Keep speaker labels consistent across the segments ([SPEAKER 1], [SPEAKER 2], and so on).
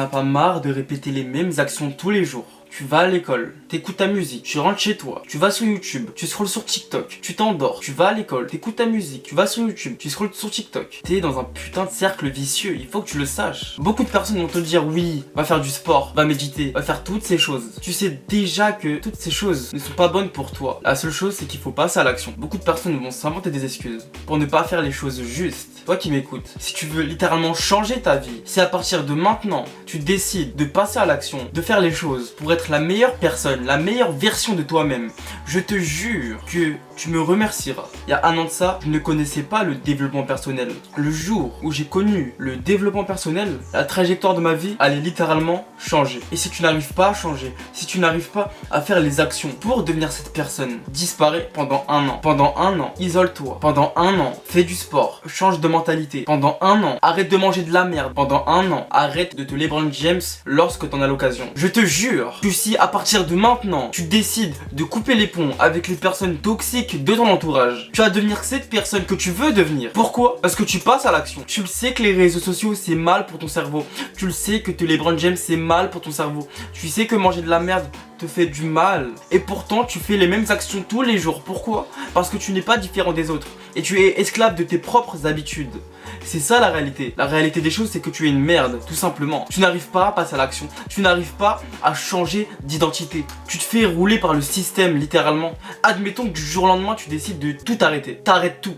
[SPEAKER 1] as pas marre de répéter les mêmes actions tous les jours? Tu vas à l'école, t'écoutes ta musique, tu rentres chez toi, tu vas sur YouTube, tu scrolles sur TikTok, tu t'endors, tu vas à l'école, t'écoutes ta musique, tu vas sur YouTube, tu scrolles sur TikTok. T'es dans un putain de cercle vicieux, il faut que tu le saches. Beaucoup de personnes vont te dire oui, va faire du sport, va méditer, va faire toutes ces choses. Tu sais déjà que toutes ces choses ne sont pas bonnes pour toi. La seule chose, c'est qu'il faut passer à l'action. Beaucoup de personnes vont s'inventer des excuses pour ne pas faire les choses justes. Toi qui m'écoutes, si tu veux littéralement changer ta vie, si à partir de maintenant, tu décides de passer à l'action, de faire les choses pour être la meilleure personne, la meilleure version de toi-même, je te jure que tu me remercieras. Il y a un an de ça, je ne connaissais pas le développement personnel. Le jour où j'ai connu le développement personnel, la trajectoire de ma vie allait littéralement changer. Et si tu n'arrives pas à changer, si tu n'arrives pas à faire les actions pour devenir cette personne, disparais pendant un an. Pendant un an, isole-toi. Pendant un an, fais du sport, change de mentalité. Pendant un an, arrête de manger de la merde. Pendant un an, arrête de te LeBron James lorsque t'en as l'occasion. Je te jure que si à partir de maintenant, tu décides de couper les ponts avec les personnes toxiques de ton entourage, tu vas devenir cette personne que tu veux devenir. Pourquoi? Parce que tu passes à l'action. Tu le sais que les réseaux sociaux c'est mal pour ton cerveau. Tu le sais que te LeBron James c'est mal pour ton cerveau. Tu sais que manger de la merde te fait du mal. Et pourtant tu fais les mêmes actions tous les jours. Pourquoi? Parce que tu n'es pas différent des autres. Et tu es esclave de tes propres habitudes. C'est ça la réalité. La réalité des choses, c'est que tu es une merde, tout simplement. Tu n'arrives pas à passer à l'action. Tu n'arrives pas à changer d'identité. Tu te fais rouler par le système, littéralement. Admettons que du jour au lendemain, tu décides de tout arrêter. T'arrêtes tout.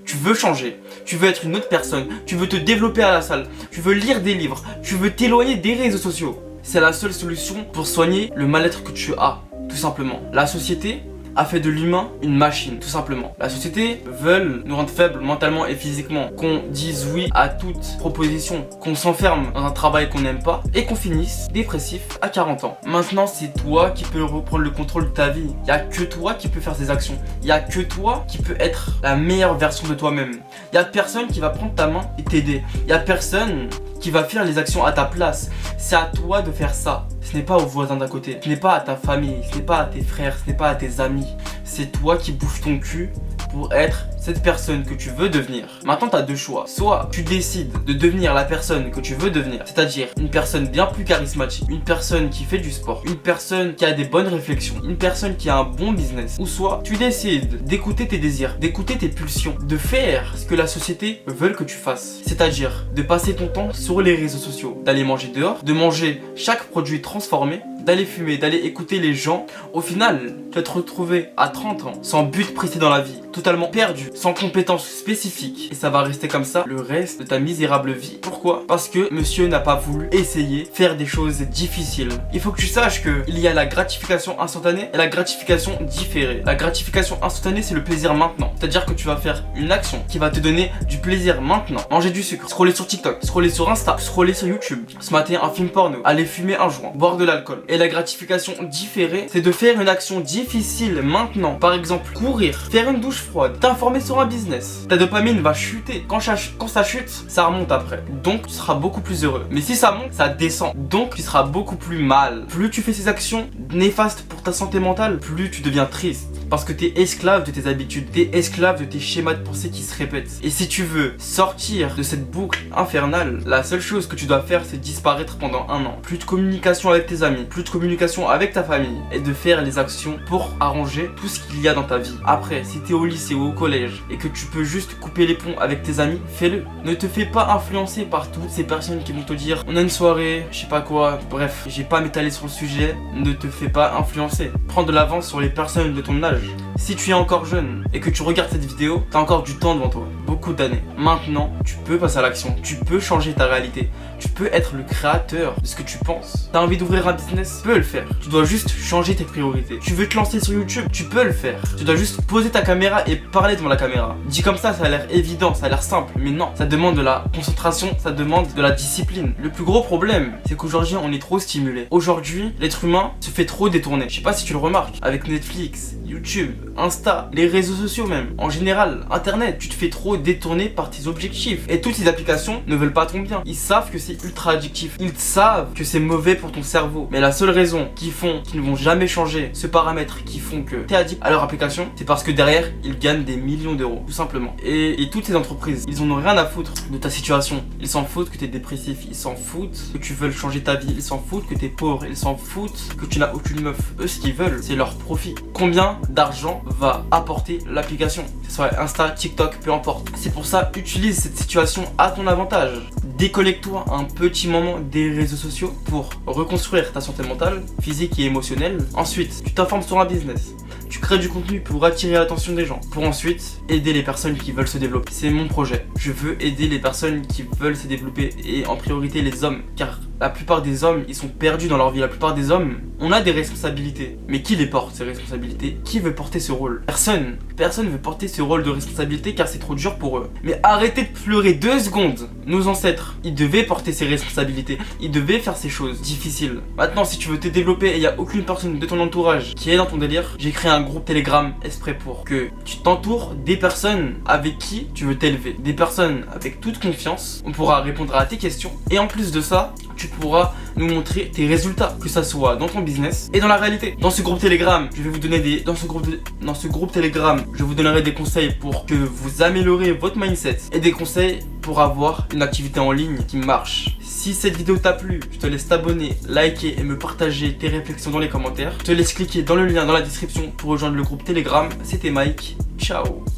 [SPEAKER 1] Tu veux changer, tu veux être une autre personne, tu veux te développer à la salle, tu veux lire des livres, tu veux t'éloigner des réseaux sociaux. C'est la seule solution pour soigner le mal-être que tu as, tout simplement. La société a fait de l'humain une machine, tout simplement. La société veut nous rendre faibles mentalement et physiquement, qu'on dise oui à toute proposition, qu'on s'enferme dans un travail qu'on n'aime pas et qu'on finisse dépressif à 40 ans. Maintenant, c'est toi qui peux reprendre le contrôle de ta vie. Il n'y a que toi qui peux faire ces actions. Il n'y a que toi qui peux être la meilleure version de toi-même. Il n'y a personne qui va prendre ta main et t'aider. Il n'y a personne qui va faire les actions à ta place. C'est à toi de faire ça. Ce n'est pas aux voisins d'à côté, ce n'est pas à ta famille, ce n'est pas à tes frères, ce n'est pas à tes amis. C'est toi qui bouges ton cul pour être cette personne que tu veux devenir. Maintenant, tu as deux choix. Soit tu décides de devenir la personne que tu veux devenir, c'est-à-dire une personne bien plus charismatique, une personne qui fait du sport, une personne qui a des bonnes réflexions, une personne qui a un bon business. Ou soit tu décides d'écouter tes désirs, d'écouter tes pulsions, de faire ce que la société veut que tu fasses. C'est-à-dire de passer ton temps sur les réseaux sociaux, d'aller manger dehors, de manger chaque produit transformé, d'aller fumer, d'aller écouter les gens. Au final, tu vas te retrouver à 30 ans sans but précis dans la vie, totalement perdu, sans compétences spécifiques. Et ça va rester comme ça le reste de ta misérable vie. Pourquoi? Parce que monsieur n'a pas voulu essayer faire des choses difficiles. Il faut que tu saches que il y a la gratification instantanée et la gratification différée. La gratification instantanée, c'est le plaisir maintenant. C'est-à-dire que tu vas faire une action qui va te donner du plaisir maintenant. Manger du sucre, scroller sur TikTok, scroller sur Insta, scroller sur YouTube, se mater un film porno, aller fumer un joint, boire de l'alcool. Et la gratification différée, c'est de faire une action difficile maintenant. Par exemple, courir, faire une douche froide, t'informer sur un business. Ta dopamine va chuter. Quand ça chute, ça remonte après. Donc, tu seras beaucoup plus heureux. Mais si ça monte, ça descend. Donc, tu seras beaucoup plus mal. Plus tu fais ces actions néfastes pour ta santé mentale, plus tu deviens triste. Parce que t'es esclave de tes habitudes, t'es esclave de tes schémas de pensée qui se répètent. Et si tu veux sortir de cette boucle infernale, la seule chose que tu dois faire, c'est disparaître pendant un an. Plus de communication avec tes amis, plus de communication avec ta famille, et de faire les actions pour arranger tout ce qu'il y a dans ta vie. Après, si t'es au lycée ou au collège et que tu peux juste couper les ponts avec tes amis, fais-le. Ne te fais pas influencer par toutes ces personnes qui vont te dire on a une soirée, je sais pas quoi, bref, j'ai pas m'étaler sur le sujet. Ne te fais pas influencer. Prends de l'avance sur les personnes de ton âge. Si tu es encore jeune et que tu regardes cette vidéo, t'as encore du temps devant toi, beaucoup d'années. Maintenant, tu peux passer à l'action, tu peux changer ta réalité, tu peux être le créateur de ce que tu penses. T'as envie d'ouvrir un business, tu peux le faire. Tu dois juste changer tes priorités. Tu veux te lancer sur YouTube, tu peux le faire. Tu dois juste poser ta caméra et parler devant la caméra. Dit comme ça a l'air évident, ça a l'air simple, mais non. Ça demande de la concentration, ça demande de la discipline. Le plus gros problème, c'est qu'aujourd'hui, on est trop stimulé. Aujourd'hui, l'être humain se fait trop détourner. Je sais pas si tu le remarques, avec Netflix, YouTube, Insta, les réseaux sociaux même, en général, Internet, tu te fais trop détourner par tes objectifs. Et toutes ces applications ne veulent pas ton bien. Ils savent que c'est ultra addictif. Ils savent que c'est mauvais pour ton cerveau. Mais la seule raison qu'ils ne vont jamais changer ce paramètre qui font que t'es addict à leur application, c'est parce que derrière, ils gagnent des millions d'euros, tout simplement. Et toutes ces entreprises, ils en ont rien à foutre de ta situation. Ils s'en foutent que t'es dépressif, ils s'en foutent que tu veux changer ta vie, ils s'en foutent que t'es pauvre, ils s'en foutent que tu n'as aucune meuf. Eux, ce qu'ils veulent, c'est leur profit. Combien d'argent va apporter l'application? Que ce soit Insta, TikTok, peu importe. C'est pour ça, utilise cette situation à ton avantage. Déconnecte-toi un petit moment des réseaux sociaux pour reconstruire ta santé mentale, physique et émotionnelle. Ensuite, tu t'informes sur un business. Tu crées du contenu pour attirer l'attention des gens. Pour ensuite aider les personnes qui veulent se développer. C'est mon projet. Je veux aider les personnes qui veulent se développer et en priorité les hommes. Car la plupart des hommes, ils sont perdus dans leur vie. La plupart des hommes, on a des responsabilités. Mais qui les porte, ces responsabilités? Qui veut porter ce rôle? Personne. Personne veut porter ce rôle de responsabilité car c'est trop dur pour eux. Mais arrêtez de pleurer 2 secondes. Nos ancêtres, ils devaient porter ces responsabilités. Ils devaient faire ces choses difficiles. Maintenant, si tu veux te développer et il n'y a aucune personne de ton entourage qui est dans ton délire, j'ai créé un groupe Telegram exprès pour que tu t'entoures des personnes avec qui tu veux t'élever. Des personnes avec toute confiance. On pourra répondre à tes questions. Et en plus de ça, tu pourras nous montrer tes résultats, que ça soit dans ton business et dans la réalité. Dans ce groupe Telegram, je vais vous donner dans ce groupe Telegram, je vous donnerai des conseils pour que vous améliorez votre mindset et des conseils pour avoir une activité en ligne qui marche. Si cette vidéo t'a plu, je te laisse t'abonner, liker et me partager tes réflexions dans les commentaires. Je te laisse cliquer dans le lien dans la description pour rejoindre le groupe Telegram. C'était Mike. Ciao.